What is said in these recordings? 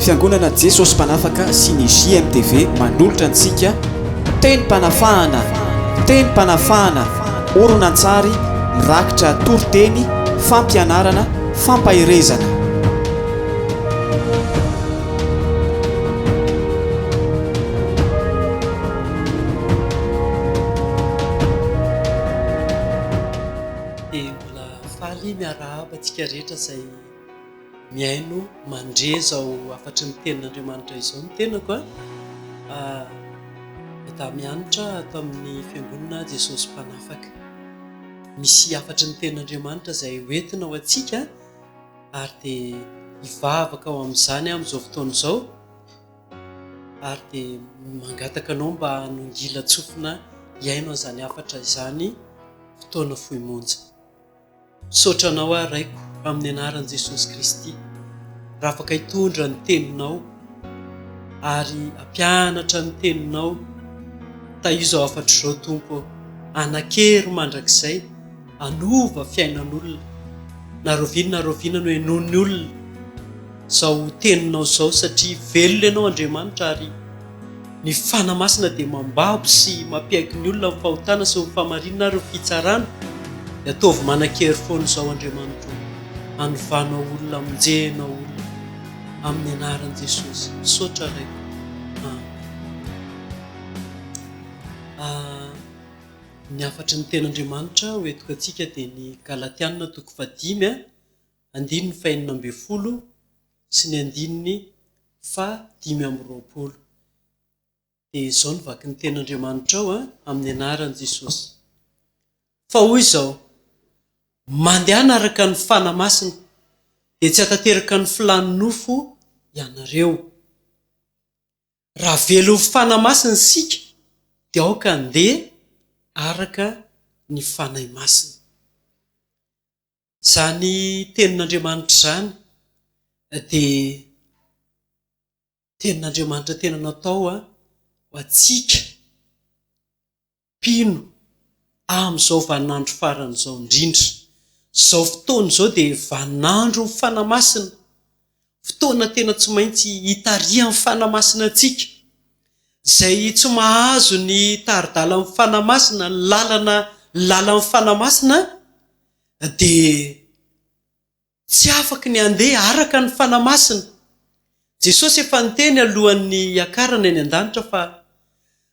fiangonana jesosy mpanafaka sy ny JMTV manolotra antsika teny mpanafahana oronan-tsary mirakitra toriteny fampianarana fampahirezana. Mbola faly miarahaba antsika rehetra izay miaino mandre zao afatry ny tenin'Andriamanitra izao ny tenako da mianatra atao amin'ny fiangonana Jesosy mpanafaka. Misy afatry ny tenin'Andriamanitra izay hoentina ho antsika ary dia hivavaka ao amin'izany amin'izao fotoana izao ary dia mangataka anao mba hanongila tsofina hiaino an'izany afatra izany fotoana fohimonja. Misaotra anao raiko amin'ny anaran'i Jesosy Kristy, raha afaka hitondra ny teninao ary hampianatra ny teninao tahizao afatra izao Tompo, anakery mandrakizay anova fiainan'olona, naroviana no henon'ny olona zao teninao zao satria velona ianao Andriamanitra ary ny fanamasina dia mambabo sy mampiaiky ny olona amin'ny fahotana sy ny famarinana ary ny fitsarana. Dia ataovy manan-kery foana izao Andriamanitra, anovanao olona, amonjenao olona amin'ny anaran'i Jesosy. Misaotra raiko. Ny afatry ny tenin'Andriamanitra hoentiko antsika dia ny Galatiana 5:9-20 sy ny 5:20. Dia izao no vaky ny tenin'Andriamanitra ao amin'ny anaran'i Jesosy. Fa hoy izao, mandehana araka ny fanamasina dia tsy hatateraka ny filan'ny nofo ianareo. Raha velo fanamasina isika dia aoka andeha araka ny fanahy masina. Izany tenin'Andriamanitra izany dia tenin'Andriamanitra tena natao ho antsika mpino amin'izao vaninandro faran'izao indrindra. Izao fotoana izao dia vaninandro ny fanamasina, fotoana tena tsy maintsy hitarihan'ny fanamasina antsika, izay tsy mahazo ny taridala amin'ny fanamasina, lalan'ny fanamasina dia tsy afaka ny andeha araka ny fanamasina. Jesosy efa niteny alohan'ny hiakarana eny an-danitra fa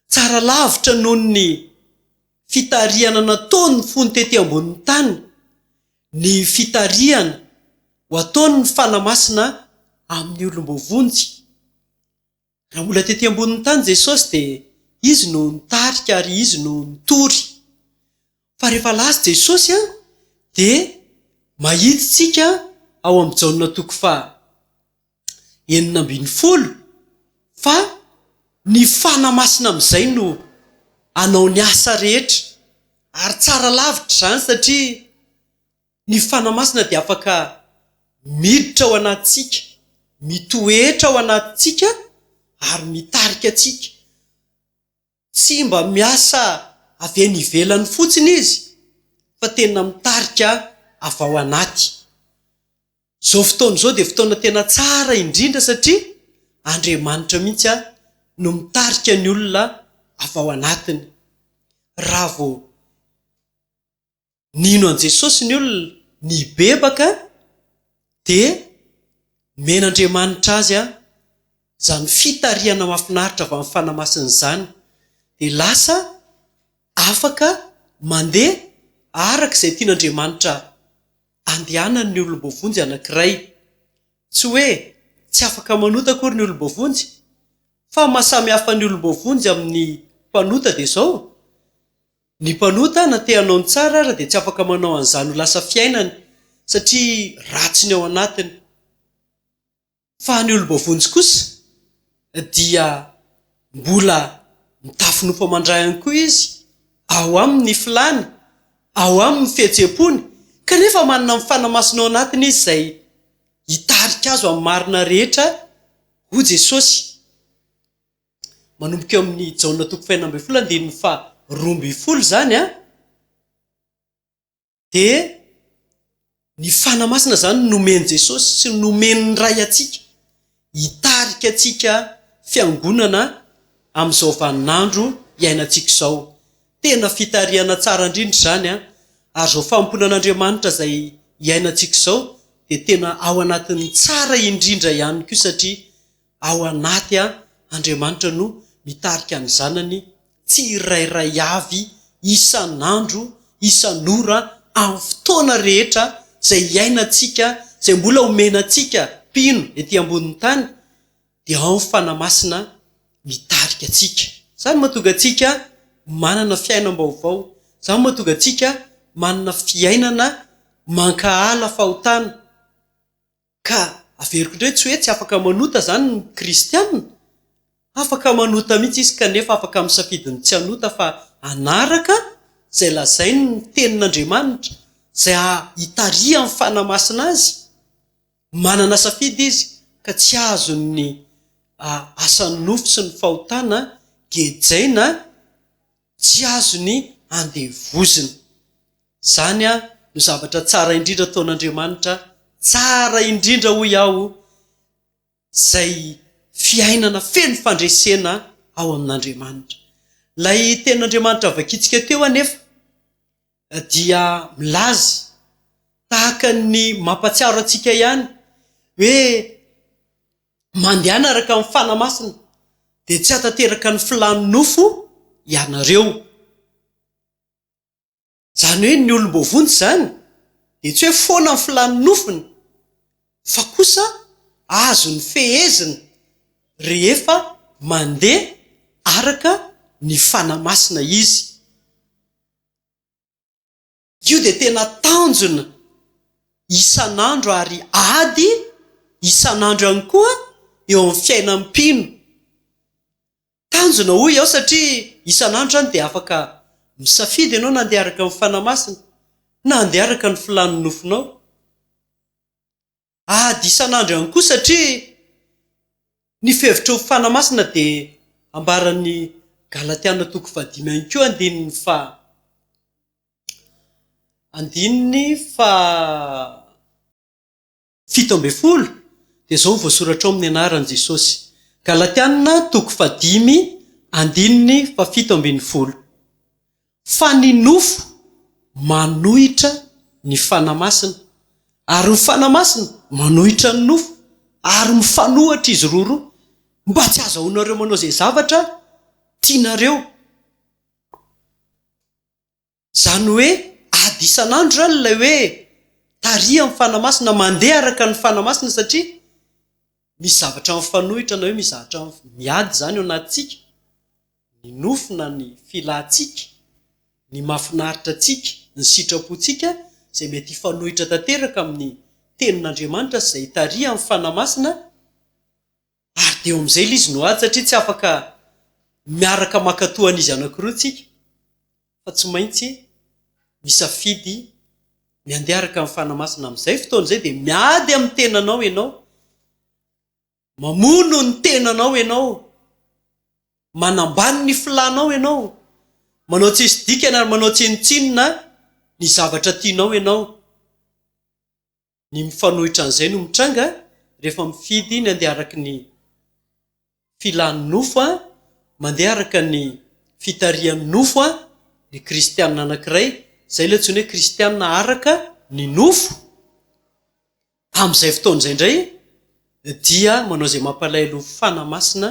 tsara lavitra noho ny fitarihana nataony ny fony tety ambonin'ny tany, ny fitarihana ho ataony ny fanamasina amin'ny olombovonjy. Raha mbola tety ambonin'ny tany Jesosy dia izy no nitarika ary izy no nitory. Fa rehefa lasa Jesosy dia mahitsitsika ao amin'ny Jaona 9:9 fa ny fanamasina amin'izay no anao ny asa rehetra. Ary tsara lavitra izany satria ny fanamasina dia afaka miditra ao anatintsika, mitoetra ao anatintsika ary mitarika antsika. Tsy mba miasa avy eny ivelany fotsiny izy fa tena mitarika avy ao anaty. Izao fotoana izao dia fotoana tena tsara indrindra satria Andriamanitra mihitsy no mitarika ny olona avy ao anatiny. Raha vao nino an Jesosy ny olona ny bebaka dia men'Andriamanitra azy izany fitarihana mahafinaritra avy amin'ny fanamasina izany, dia lasa afaka mandeha araka izay tian'Andriamanitra andehanany ny olombovonjy anankiray. Tsy hoe tsy afaka manota akory ny olombovonjy, fa mahasamy hafa ny olombovonjy amin'ny mpanota dia izao, ny mpanota natehanao ny tsara ary dia tsy afaka manao an'izany ho lasa fiainany satria ratsy ny ao anatiny. Fa ny olombovonjy kosa dia mbola mitafinofo aman-drahany koa izy, ao amin'ny filany, ao amin'ny fihetseham-pony, kanefa manana ny fanamasinao anatiny izy izay hitarika azo amin'ny marina rehetra ho Jesosy. Manomboka eo amin'ny Jaona 5:12 zany dia ny fanamasina zany nomeny Jesosy sy nomeny ny ray atsika hitarika atsika fiangonana amin'izao vaninandro iainantsika izao. Tena fitariana tsara indrindra zany a, ary zao famponan'Andriamanitra zay iainantsika izao dia tena ao anatin'ny tsara indrindra ihany koa, satria ao anaty Andriamanitra no mitarika ny zanany tsy irairay avy isan'andro isan'ora amin'ny fotoana rehetra zay iainantsika, zay mbola omenantsika mpino ety ambonin'ny tany, dia ao ny fanamasina mitarika atsika. Zany mahatonga atsika manana fiainam-baovao, zany mahatonga atsika manana fiainana mankahala fahotana. Ka averiko indray tsy hoe tsy afaka manota zany ny kristianina, afaka manota mihitsy izy, kanefa afaka misafidiny tsy hanota fa anaraka zay lazainy ny tenin'Andriamanitra, zay hitaria amin'ny fanamasina azy. Manana safidy izy ka tsy azony asan'ny nofo sy ny fahotana gejaina, tsy azony andevozina. Zany no zavatra tsara indrindra ataon'Andriamanitra, tsara indrindra hoy aho, zay fiainana feno fandresena ao amin'Andriamanitra. Lay tenin'Andriamanitra vakitsika teo anefa dia milaza tahaka ny mampatsiaro atsika ihany hoe mandehana araka amin'ny fanamasina dia tsy hatateraka ny filany nofo ianareo. Zany hoe ny olom-bovonjy zany dia tsy hoe foana ny filany nofony, fa kosa azo ny fehezina rehefa mandeha araka ny fanamasina izy. Io dia tena tanjona isan'andro ary ady isan'andro ihany koa eo amin'ny fiainam-pino. Tanjona hoy aho satria isan'andro zany dia afaka misafidy ianao na andeha araka ny fanamasina na andeha araka ny filany nofonao. Ady isan'andro ihany koa satria ny fevitra ho fanamasina dia ambaran'ny Galatiana 5 ihany koa andininy fa 17 dia zao voasoratra ao amin'ny anaran'i Jesosy. Galatiana 5 andininy fa 17. Fa ny nofo manohitra ny fanamasina, ary ny fanamasina manohitra ny nofo, ary mifanohatra izy roa mba tsy azahoanareo manao zay zavatra tianareo. Zany hoe ady isan'andro zany ilay hoe taria amin'ny fanamasina, mandeha araka ny fanamasina, satria misy zavatra mifanohitra na hoe misy zavatra miady zany ao anatintsika, ny nofo na ny filantsika, ny mahafinaritra atsika, ny sitrapontsika zay mety hifanohitra tanteraka amin'ny tenin'Andriamanitra zay taria amin'ny fanamasina. Ary dia eo amin'izay ilay izy no ady, satria tsy afaka miaraka makatohan'izy anankiroa tsika, fa tsy maintsy misafidy ny andeha araka amin'ny fanamasina. Amin'izay fotoana izay dia miady amin'ny tenanao ianao, mamono ny tenanao ianao, manambany ny filanao ianao, manao tsisy dikana ary manao tsinotsinona ny zavatra tianao ianao. Ny mifanohitra an'izay no mitranga rehefa mifidy ny andeha araka ny filan'ny nofo, mandeha araka ny fitarian'ny nofo ny kristianina anankiray, zay ilay antsoina hoe kristianina araka ny nofo. Amin'izay fotoana izay indray dia manao izay mampalaelo fanamasina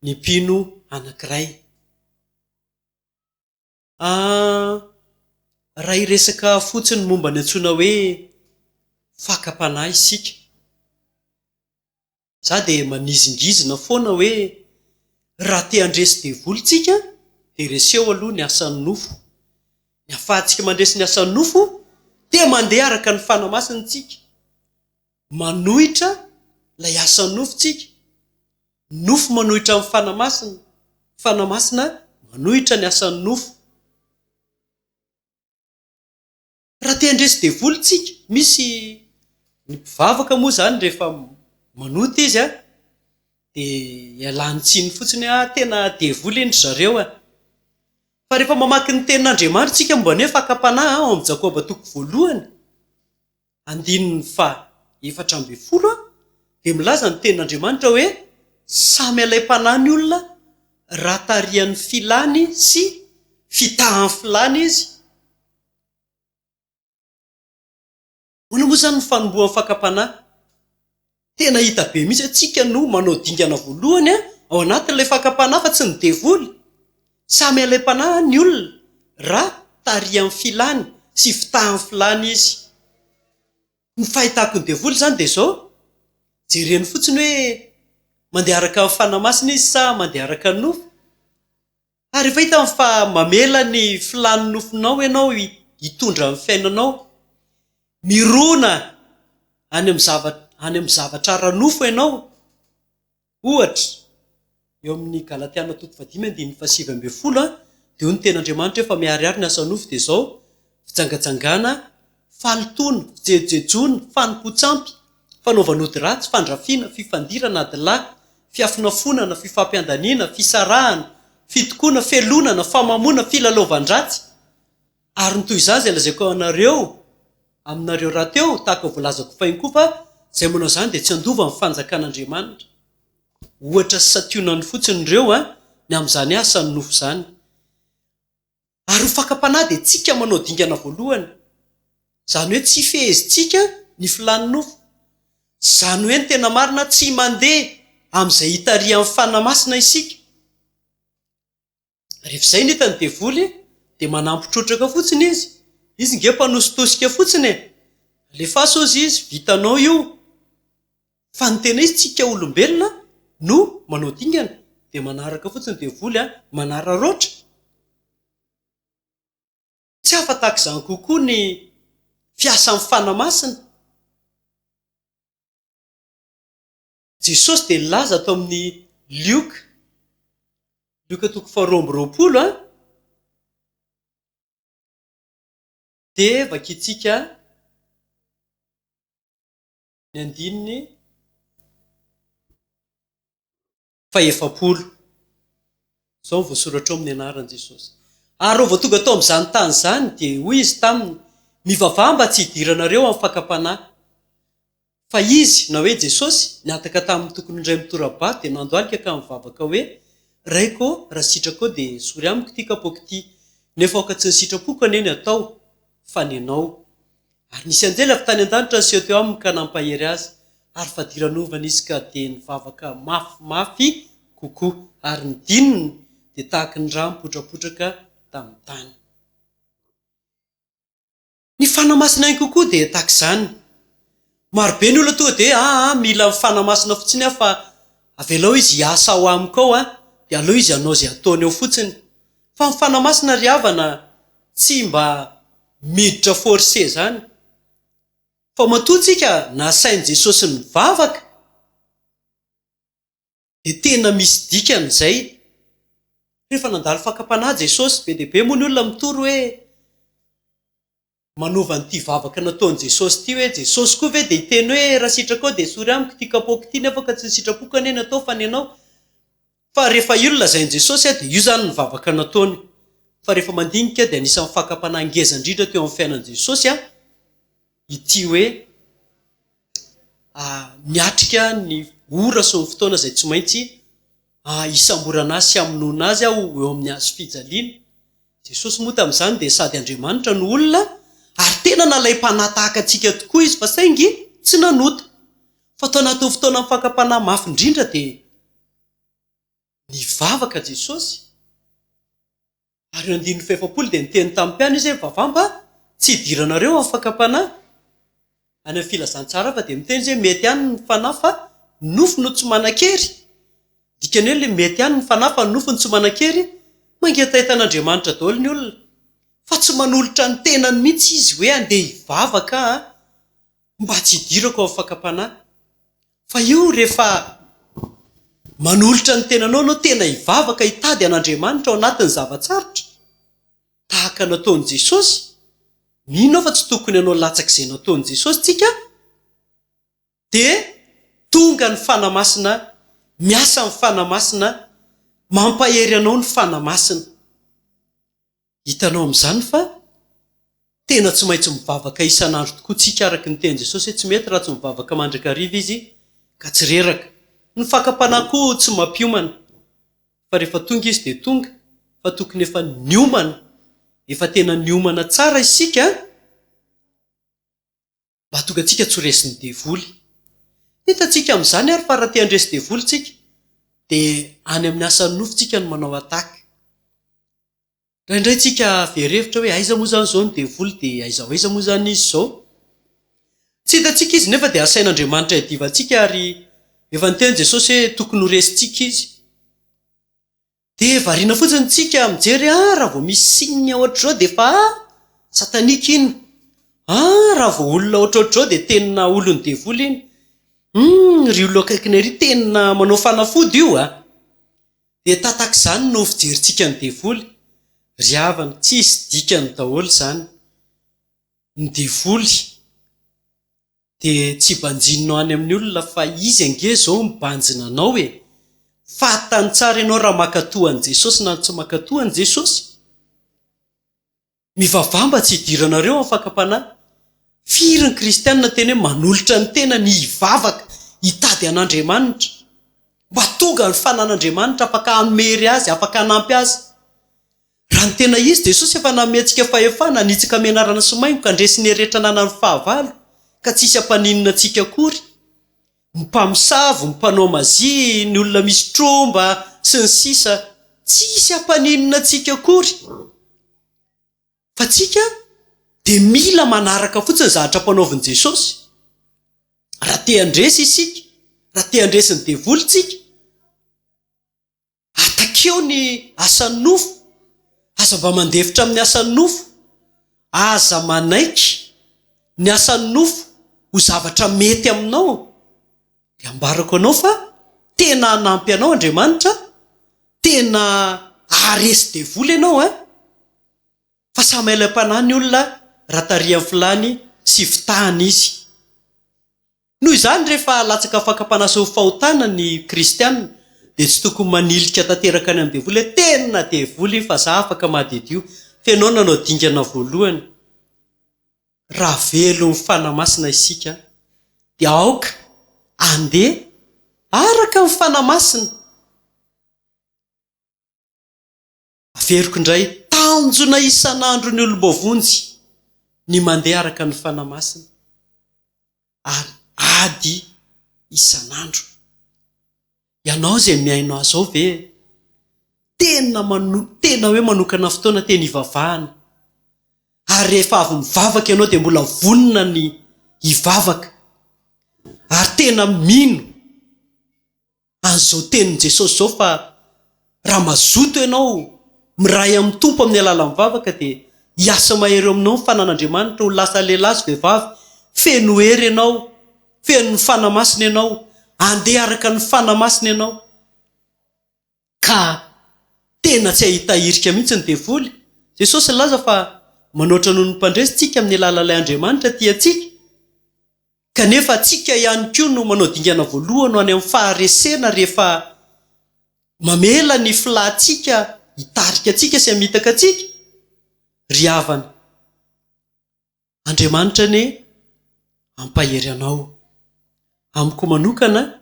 ny mpino anankiray. Raha hiresaka fotsiny momba ny antsoina hoe fakapanahy isika, za dia manizingizina foana hoe raha te handresy devolontsika dia reseo aloha ny asan'ny nofo. Ny ahafahantsika mandresy ny asan'ny nofo dia mandeha araka ny fanamasina tsika, manohitra ilay asan'ny nofo tsika. Nofo manohitra amin'ny fanamasina, fanamasina manohitra ny asan'ny nofo. Raha te handresy devolontsika, misy ny mpivavaka moa zany rehefa manota izy dia ialany tsiny fotsiny tena devoly endry zareo. Fa rehefa mamaky ny tenin'Andriamanitra tsika momba ny hoe fakapanahy ao amin'ny Jakoba 1:2, dia milaza ny tenin'Andriamanitra hoe samy alay-panahy ny olona raha tarian'ny filany sy fitahan'ny filany izy. Hoana moa zany ny fanombohan'ny fakapanahy? Tena hita be mihitsy atsika no manao dingana voalohany ao anatin'ilay fakapanahy fa tsy ny devoly. Samy alay-panahy ny olona raha tarian'ny filany sy fitahan'ny filany izy. Ny fahitako ny devoly zany dia izao, jereny fotsiny hoe mandeha araka ny fanamasina izy sa mandeha araka ny nofo. Ary efa hita fa mamela ny filany nofonao ianao hitondra amin'ny fiainanao. Mirona any amin'ny zavatra ara-nofo ianao. Ohatra, eo amin'ny Galatiana 5:7-8 dia hoy ny ten'Andriamanitra efa miharihary ny asa nofo dia izao: fijangajangana, falotona, fijejojejoana, fanompoantsampy, fanaovan'ody ratsy, fandrafiana, fifandirana adilahy, fiafinafonana, fifampiandaniana, fisarahana, fitokoana, felonana, famamona, filalaovan-dratsy. Ary ny toy izany izay lazaiko aminareo rahateo tahaka voalazako fainy koa fa izay manao izany dia tsy andova amin'ny fanjakan'Andriamanitra. Ohatra sy sationany fotsiny ireo ny amin'izany asa ny nofo izany. Ary ho fakapanahy dia tsika manao dingana voalohany. Izany hoe tsy fehezintsika ny filany nofo. Izany hoe ny tena marina tsy mandeha amin'izay hitarihan'ny fanamasina isika. Rehefa izay ny hitany devoly dia manampitrotraka fotsiny izy. Izy nge mpanositosika fotsiny. Alefaso ozy izy, vitanao io. Fa ny tena izy tsika olombelona no manao dingana dia manaraka fotsiny devoly manararoatra. Tsy afa-tahaka izany kokoa ny fiasan'ny fanamasina. Jesosy dia nilaza ato amin'ny Lioka 2:20 dia vakitsika ny 9:70. Izao voasoratra ao amin'ny anaran'i Jesosy. Ary rehefa tonga tao amin'izany tany izany dia hoy izy taminy: mivavaha mba tsy hidiranareo amin'ny fakapanahy. Fa izy, na hoe Jesosy, niataka tamin'ny tokony indray mitora-bato dia nandoalika ka mivavaka hoe: raiko raha sitrako dia sory amiko ity kapoaka ity, nefa aoka tsy ny sitrapoko aneny atao fa ny anao. Ary nisy anjely avy tany an-danitra niseho teo aminy ka nampahery azy, ary fadiranovana izy ka dia nivavaka mafimafy kokoa, ary ny dininy dia tahaka ny rano mipotrapotraka tamin'ny tany. Ny fanamasina ihany kokoa dia tahaka izany. Marobe ny olona tonga dia mila ny fanamasina fotsiny fa avelao izy hiasa ao amiko ao dia aleo izy hanao izay ataony eo fotsiny. Fa ny fanamasina ry havana tsy mba miditra forcé zany. Fa matoantsika nasain'i Jesosy mivavaka dia tena misy dikany izay. Rehefa nandalo fakapanahy Jesosy, be dia be moa ny olona mitory hoe manova n'ity vavaka nataon'i Jesosy ity hoe Jesosy koa ve dia hiteny hoe raha sitrako dia sory amiko ity kapoaka ity, nefa ka tsy ny sitrapoko aneny atao fa ny anao. Fa rehefa io lazain'i Jesosy dia io zany ny vavaka nataony. Fa rehefa mandinika dia anisan'ny fakapanahy ngeza indrindra teo amin'ny fiainan'i Jesosy ity hoe miatrika ny ora sy ny fotoana izay tsy maintsy isamborana azy sy amonoana azy eo amin'ny hazo fijaliana. Jesosy moa tamin'izany dia sady Andriamanitra no olona, ary tena nalay-panahy tahaka antsika tokoa izy, fa saingy tsy nanota. Fa tao anatin'ny fotoana amin'ny fakapanahy mafy indrindra dia nivavaka Jesosy. Ary 9:70 dia niteny tamin'ny mpiany izy hoe vavamba tsy hidiranareo amin'ny fakapanahy. Any amin'ny filazantsara fa dia miteny izy hoe mety ihany ny fanahy fa nofo no tsy manan-kery. Dikany hoe ilay mety ihany ny fanahy fa nofo no tsy manan-kery. Mangetahitan'Andriamanitra daholo ny olona, fa tsy manolotra ny tenany mihitsy izy hoe andeha hivavaka mba tsy hidirako amin'ny fakapanahy. Fa io rehefa manolotra ny tenanao no tena hivavaka hitady an'Andriamanitra ao anatin'ny zavatsarotra tahaka nataon'i Jesosy, mino fa tsy tokony hanao latsaka izay nataon'i Jesosy tsika, dia tonga ny fanamasina, miasa ny fanamasina, mampahery anao ny fanamasina. Hitanao amin'izany fa tena tsy maintsy mivavaka isan'andro tokoa tsika araka ny tenin'i Jesosy hoe tsy mety raha tsy mivavaka mandrakariva izy ka tsy reraka. Ny fakapanahy koa tsy mampiomana fa rehefa tonga izy dia tonga, fa tokony efa niomana, efa tena niomana tsara isika mba tonga antsika tsy ho resin'ny devoly. Hitantsika amin'izany ary fa raha te handresy devoly tsika dia any amin'ny asan'ny nofontsika no manao ataka. Raindray tsika verevitra hoe aiza moa zany izao ny devoly dia aiza moa zany izy izao. Tsy hitantsika izy nefa dia asain'Andriamanitra hiadivantsika ary efa niteny Jesosy hoe tokony ho resintsika izy. Dia variana fotsiny tsika mijery raha vao misy sinina ohatr'izao dia efa satanika iny. Raha vao olona ohatrohatr'izao dia tenina olon'ny devoly iny. Ry olona akaikiny ery tenina manao fanafody io dia tatak'izany no fijerintsika ny devoly. Ry havana, tsisy dikany daholo izany. Ny devoly dia tsy banjinao any amin'ny olona fa izy ange zao mibanjina anao fantany tsara ianao raha makatohan'i Jesosy na tsy makatohan'i Jesosy. Mivavamba tsy hidiranareo amin'ny fakapanahy. Firy ny kristianina tena hoe manolotra ny tena ny hivavaka hitady an'Andriamanitra mba tonga ny fanan'Andriamanitra afaka hamery azy, afaka hanampy azy. Raha ny tena izy Jesosy efa nameantsika fahefana, nitsika menarana sy maimbo ka ndresy ny heretra nanany fahavalo ka tsisy hampaninina antsika akory. Mpamosavy, mpanao mazia, ny olona misy tromba sy ny sisa, tsisy hampaninina antsika akory. Fa tsika dia mila manaraka fotsiny zavatra mpanaovin'i Jesosy. Raha te handresy isika, raha te handresy ny devoly tsika, atakeo ny asan'ny nofo, aza mba mandefitra amin'ny asan'ny nofo, aza manaiky ny asan'ny nofo ho zavatra mety aminao. Dia ambarako anao fa tena hanampy anao Andriamanitra, tena haharesy devoly ianao fa samy ailam-panahy ny olona raha tarihan'ny filany sy fitahany izy. Noho izany rehefa latsaka fakapanahy sy fahotana ny kristianina dia tsy tokony manilika tanteraka any amin'ny devoly hoe tena devoly fa za afaka mahadidio. Fenao nanao dingana voalohany. Raha velo ny fanamasina isika dia aoka andeha araka ny fanamasina. Averiko indray tanjona isan'andro ny olombavonjy ny mandeha araka ny fanamasina ary ady isan'andro. Ianao izay miainao azao ve tena hoe manokana fotoana tena hivavahana, ary rehefa avy mivavaka ianao dia mbola vonona ny hivavaka ary tena mino an'izao tenin' Jesosy zao fa raha mazoto ianao miray amin'ny tompo amin'ny alala mivavaka dia hiasa mahery aminao ny fanan'Andriamanitra ho lasa lehilahy sy vehivavy feno hery ianao, feno ny fanamasina ianao, andeha araka ny fanamasina ianao ka tena tsy ahitahirika mihitsy ny devoly. Jesosy laza fa manoatra noho ny mpandresitsika amin'ny alalalay Andriamanitra ty atsika, kanefa atsika ihany koa no manao dingana voalohany any amin'ny faharesena rehefa mamela ny filahtsika hitarika atsika sy hamitaka atsika. Ry havana, Andriamanitra ne ampahery anao. Amiko manokana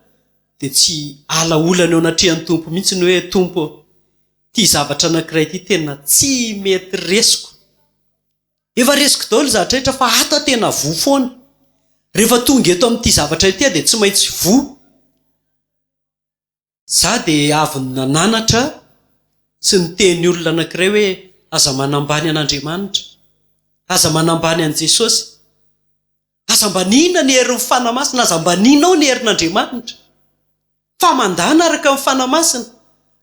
dia tsy alaolana eo anatrehan'ny tompo mihitsy ny hoe tompo ty zavatra anankiray ty tena tsy mety resiko. Efa resiko daholo zavatra rehetra fa ato tena vo foana. Rehefa tonga eto amin'ity zavatra ity dia tsy maintsy vo. Za dia avy nananatra sy niteny olona anankiray hoe aza manambany an'Andriamanitra, aza manambany an'i Jesosy, aza mba nina ny herin'ny fanamasina, aza mba ninao ny herin'Andriamanitra. Fa mandana araka amin'ny fanamasina.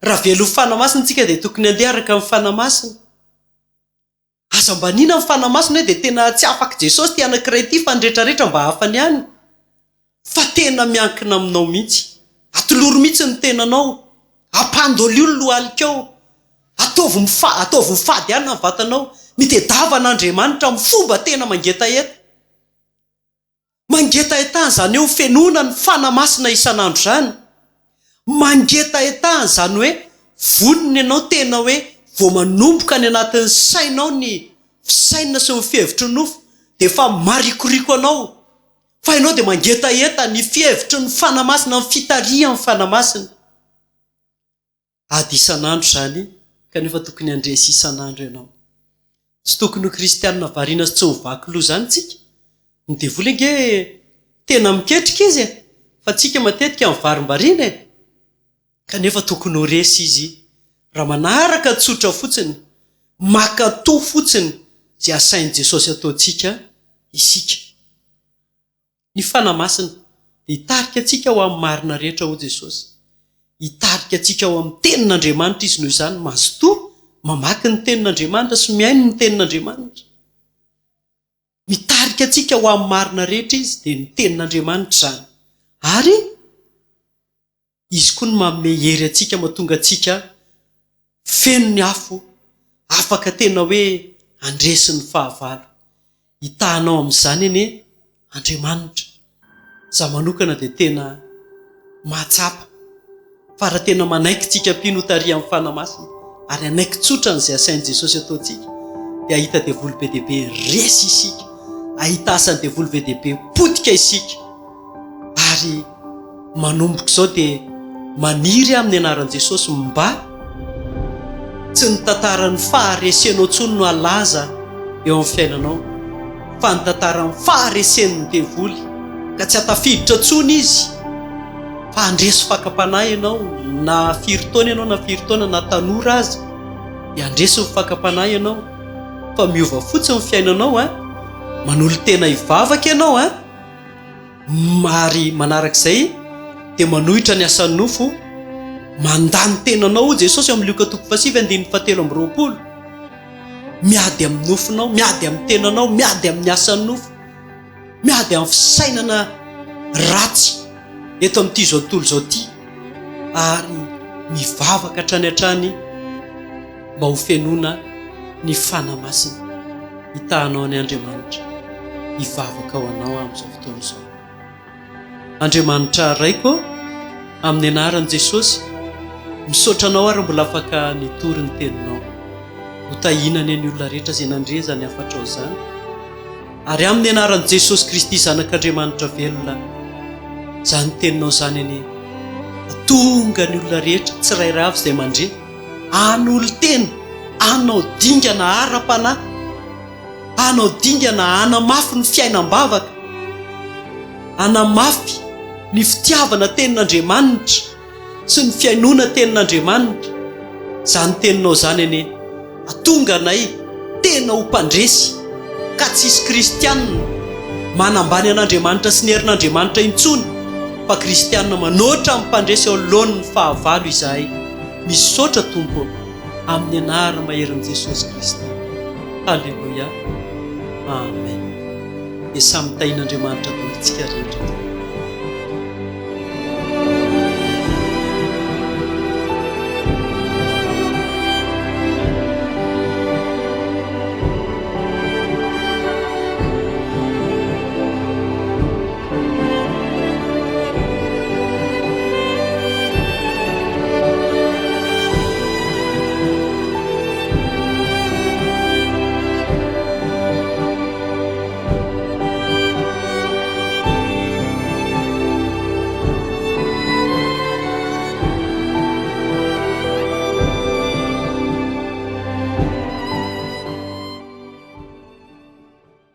Raha velo fanamasina tsika dia tokony handeha araka amin'ny fanamasina. Aza mba nina ny fanamasina dia tena tsy afaka Jesosy ty anankiray ty fa ny rehetrarehetra mba hafany ihany. Fa tena miankina aminao mihitsy. Atoloro mihitsy ny tenanao. Ampandoli olona alikao. Ataovy mifady ihany ny vatanao. Mitedava an'Andriamanitra amin'ny fomba tena mangetaeta. Mangetaetany izany eo fenona ny fanamasina isan'andro izany. Mangetaetany izany hoe vonona ianao tena hoe vao manomboka ny anatin'ny sainao ny fisainana sy ny fihevitry nofo dia fa marikoriko anao fa ianao dia mangetaeta ny fihevitry ny fanamasina ny fitaria ny fanamasina ady isan'andro zany kanefa tokony andresy isan'andro ianao tsy tokony ho kristianina variana sy tsy hovaky loha zany tsika ny devoly ange tena miketrika izy fa tsika matetika mivarim-bariana kanefa tokony ho resy izy raha manaraka tsotra fotsiny makatoa fotsiny zay asain'i Jesosy ataontsika isika ny fanamasina dia hitarika atsika ho amin'ny marina rehetra ho Jesosy hitarika atsika ho amin'ny tenin'Andriamanitra izy noho izany mazotoa mamaky ny tenin'Andriamanitra sy miaino ny tenin'Andriamanitra mitarika atsika ho amin'ny marina rehetra izy dia ny tenin'Andriamanitra zany ary izy koa ny manome hery atsika mahatonga atsika feno ny afo afaka tena hoe andresy ny fahavalo hitahanao amin'izany eny Andriamanitra za manokana dia tena mahatsapa fa raha tena manaiky tsika mpinotaria amin'ny fanamasina ary anaiky tsotra n'izay asain'i Jesosy ataontsika dia ahita devoly be dehibe resy isika ahita asany devoly be dehibe potika isika ary manomboka izao dia maniry amin'ny anaran'i Jesosy mba tsy ny tantaran'ny faharesenao tsony no alaza eo amin'ny fiainanao fa ny tantaran'ny faharesen'ny devoly ka tsy hatafiditra tsony izy fa andresy fakapanahy ianao na firy taona ianao na firy taona na tanora azy dia andresy ny fakapanahy ianao fa miova fotsiny ny fiainanao manolo tena hivavaka ianao ary manarak'izay dia manohitra ny asan'ny nofo mandany tenanao Jesosy amin'ny Luka 7:7 miady amin'ny nofonao miady amin'ny tenanao miady amin'ny asan'ny nofo miady amin'ny fisainana ratsy eto amin'ity zao tontolo zao ity ary mivavaka hatrany hatrany mba ho fenona ny fanamasina hitahanao ny Andriamanitra hivavaka ho anao amin'izao fotoana izao Andriamanitra raiko amin'ny anaran'i Jesosy misaotra anao ary mbola afaka nitory ny teninao ho tahinany ny olona rehetra izay nandre zany afatra ao zany ary amin'ny anaran'i Jesosy Kristy zanak'Andriamanitra velona zany teninao zany eny tonga ny olona rehetra tsirairay avy izay mandre an'olo tena anao dingana ara-panahy anao dingana anamafy ny fiainam-bavaka anamafy ny fitiavana tenin'Andriamanitra sy ny fiainona tenin'Andriamanitra zany teninao zany eny atonga anay tena ho mpandresy ka tsisy kristianina manambany an'Andriamanitra sy ny herin'Andriamanitra intsony fa kristianina manoatra amin'ny mpandresy eo alohany ny fahavalo izahay misaotra tompo amin'ny anarana maherin'i Jesosy Kristy halleluia amen dia samy tahin'Andriamanitra tointsika rehetra